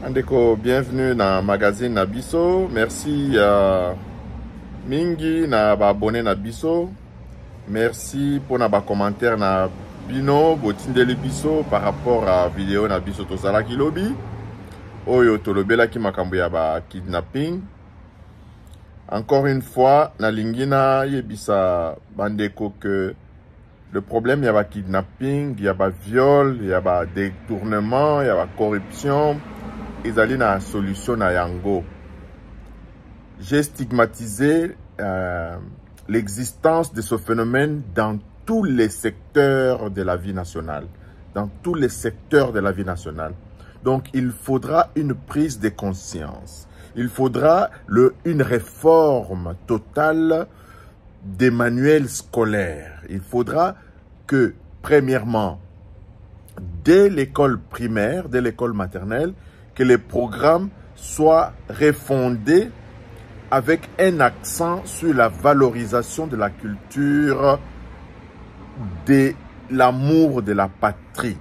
Andeko, bienvenue dans le magazine Nabiso. Merci à Mingi na ba abonné Nabiso. Merci pour na ba commentaire na Bino, botindeli biso par rapport à vidéo Nabiso Tosala Kilobi. Oyo tolobela ki makambo ya ba kidnapping. Encore une fois, na lingina yebisa bandeko que le problème y a ba kidnapping, y a ba viol, y a ba détournement, y a ba corruption. Ils allaient dans la solution à Yango. J'ai stigmatisé l'existence de ce phénomène dans tous les secteurs de la vie nationale. Dans tous les secteurs de la vie nationale. Donc, il faudra une prise de conscience. Il faudra une réforme totale des manuels scolaires. Il faudra que, premièrement, dès l'école primaire, dès l'école maternelle, que les programmes soient refondés avec un accent sur la valorisation de la culture, de l'amour de la patrie.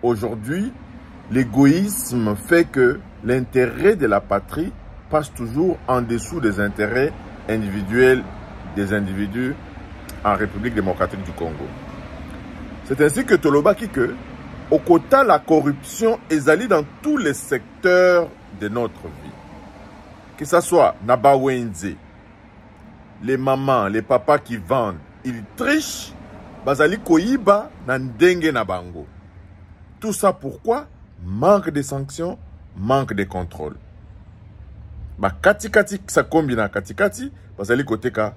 Aujourd'hui, l'égoïsme fait que l'intérêt de la patrie passe toujours en dessous des intérêts individuels des individus en République démocratique du Congo. C'est ainsi que Tolobaki que au quota, la corruption est allée dans tous les secteurs de notre vie. Que ce soit Nabawenze, les mamans, les papas qui vendent, ils trichent, bazali koyiba nandenge nabango. Tout ça pourquoi? Manque de sanctions, manque de contrôle. Ba kati sa combina kati bazali koteka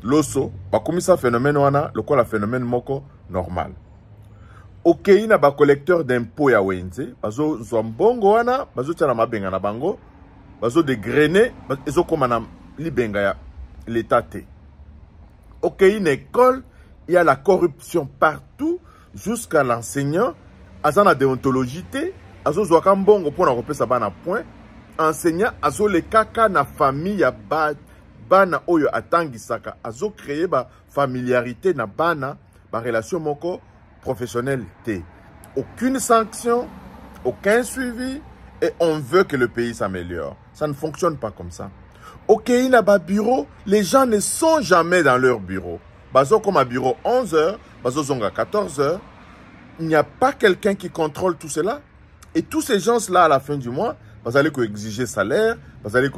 loso, ba komisa phénomène wana, le quoi la phénomène moko normal. Ok, il y a un collecteur d'impôts à Wenze, bazo zombongo wana, bazo tala mabenga na bango, bazo de grené, bazo komana libenga ya l'état. Ok, une école, il y a la corruption partout, jusqu'à l'enseignant, aza na déontologie, azo zoaka mbongo pour na repesa bana point, enseignant, azo le kaka na famille ya bana oyo atangisaka, azo créer ba familiarité na bana, ba relation moko, professionnel T. Aucune sanction, aucun suivi, et on veut que le pays s'améliore. Ça ne fonctionne pas comme ça. Ok, il y a un bureau, les gens ne sont jamais dans leur bureau. Bazo comme un bureau 11h, bazo zonga 14h, il n'y a pas quelqu'un qui contrôle tout cela. Et tous ces gens-là, à la fin du mois, vous allez exiger salaire, vous allez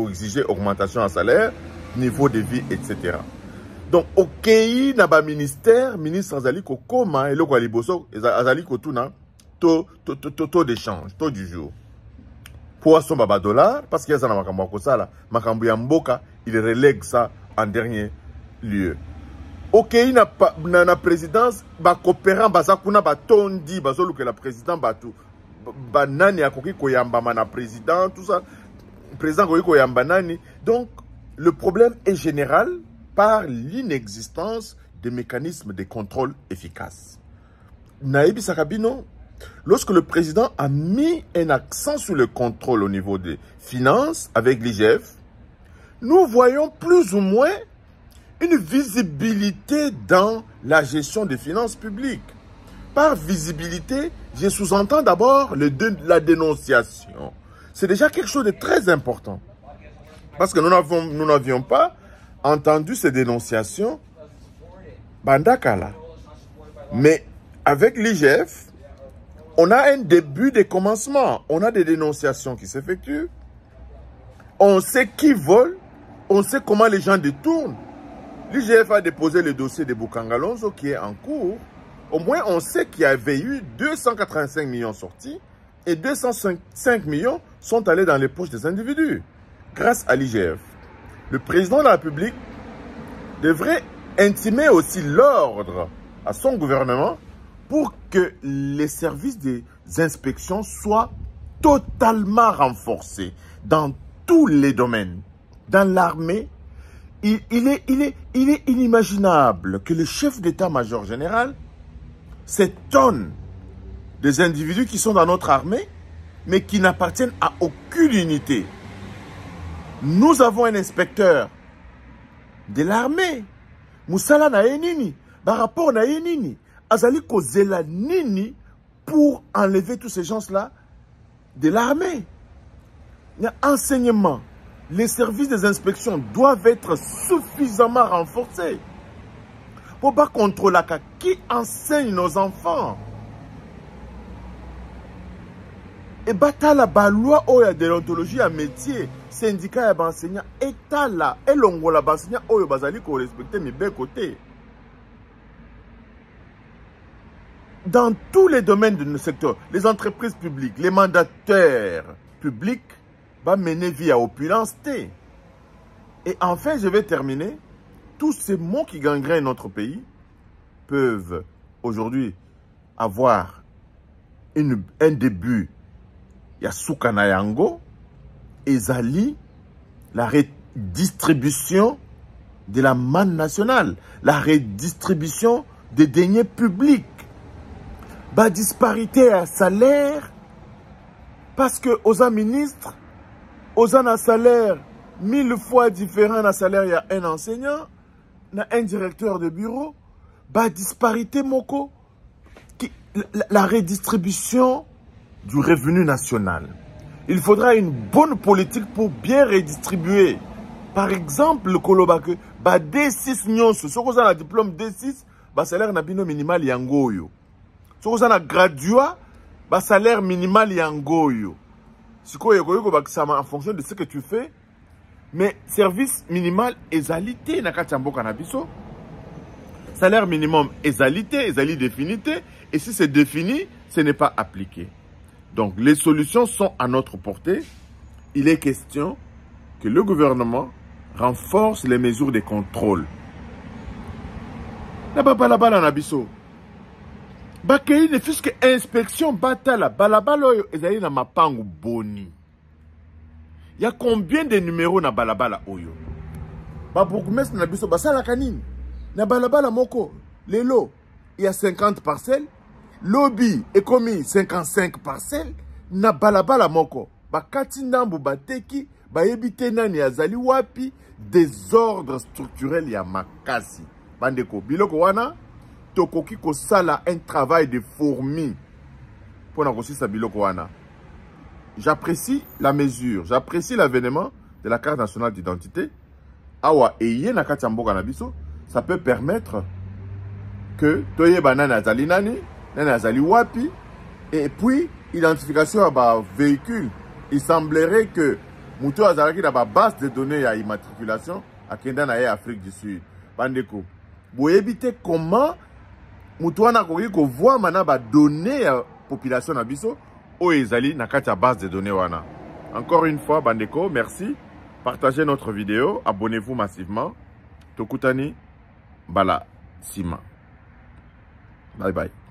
exiger augmentation en salaire, niveau de vie, etc. Donc, au pays, na ba ministère, ministre azali ko koma, et le kwa liboso, azali ko tuna, taux d'échange, taux du jour. Poisson baba dollar, parce qu'il y a ça na makambo ya kosala, makambo ya mboka, il relègue ça en dernier lieu. Au pays, na présidence, ba coopérant, baza kuna ba tondi, bazo luke la président batu, ba nani ya koki koyamba na président, tout ça, président koki koyamba nani. Donc, le problème est général, par l'inexistence de mécanismes de contrôle efficaces. Naïbi Sakabino, lorsque le président a mis un accent sur le contrôle au niveau des finances avec l'IGF, nous voyons plus ou moins une visibilité dans la gestion des finances publiques. Par visibilité, je sous-entends d'abord la dénonciation. C'est déjà quelque chose de très important. Parce que nous n'avions pas entendu ces dénonciations, Bandakala. Mais avec l'IGF, on a un début de commencement. On a des dénonciations qui s'effectuent. On sait qui vole. On sait comment les gens détournent. L'IGF a déposé le dossier de Bukangalonzo qui est en cours. Au moins, on sait qu'il y avait eu 285 millions sortis et 205 millions sont allés dans les poches des individus grâce à l'IGF. Le président de la République devrait intimer aussi l'ordre à son gouvernement pour que les services des inspections soient totalement renforcés dans tous les domaines. Dans l'armée, il est inimaginable que le chef d'état-major général s'étonne des individus qui sont dans notre armée, mais qui n'appartiennent à aucune unité. Nous avons un inspecteur de l'armée. Moussala na nini, par rapport na nini, azali kozela nini pour enlever tous ces gens-là de l'armée. Il y a enseignement. Les services des inspections doivent être suffisamment renforcés. Pour pas contrôler qui enseigne nos enfants. Et batala ba loi oya déontologie à métier, syndicat ya enseignant, état là, et longola enseignant oyo bazali ko respecter mes deux côtés. Dans tous les domaines de nos secteurs, les entreprises publiques, les mandataires publics vont mener via opulence. Et enfin, je vais terminer. Tous ces mots qui gangrènent notre pays peuvent aujourd'hui avoir un début. Il y a Soukana Yango, Ezali, la redistribution de la manne nationale, la redistribution des deniers publics. Bah, disparité à salaire, parce que aux ministres, aux un salaire 1000 fois différent d'un salaire, il y a un enseignant, un directeur de bureau, bah, disparité moko, la redistribution du revenu national. Il faudra une bonne politique pour bien redistribuer. Par exemple, le Kolobake, bah, D6 nyonso, ce qu'on a un diplôme D6, bah, salaire nabino minimal yangoyo. Si vous avez un graduat, le salaire minimal est en goyo. En fonction de ce que tu fais. Mais service minimal est alité. Salaire minimum est alité, est définité. Et si c'est défini, ce n'est pas appliqué. Donc les solutions sont à notre portée. Il est question que le gouvernement renforce les mesures de contrôle. Bakei ne fût-ce que inspection batala balabala oyo ezali na mapangu boni. Il y a combien de numéros na balabala oyo? Ba bourgmestre na biso basala kanini? Na balabala moko lelo il y a 50 parcelles, lobby est commis 55 parcelles na balabala moko. Bakati ndambu bateki bayebite nani azali wapi désordre structurel ya makasi. Bandeko biloko wana tokoki kosala un travail de fourmi pour n'agosisa biloko wana. J'apprécie la mesure, j'apprécie l'avènement de la carte nationale d'identité. Awa eye na kati mboka na biso, ça peut permettre que toyeba nani azali nani, nani azali wapi, et puis identification à ba véhicule. Il semblerait que muto azalaki na ba base de données à immatriculation à Kenda na Afrique du Sud. Bandeko, vous évitez comment Moutouana koki ko voit maintenant ba donner à population na biso o ezali na kati ya base de données wana. Encore une fois bandeko, merci. Partagez notre vidéo, abonnez-vous massivement. Tokutani bala sima. Bye bye.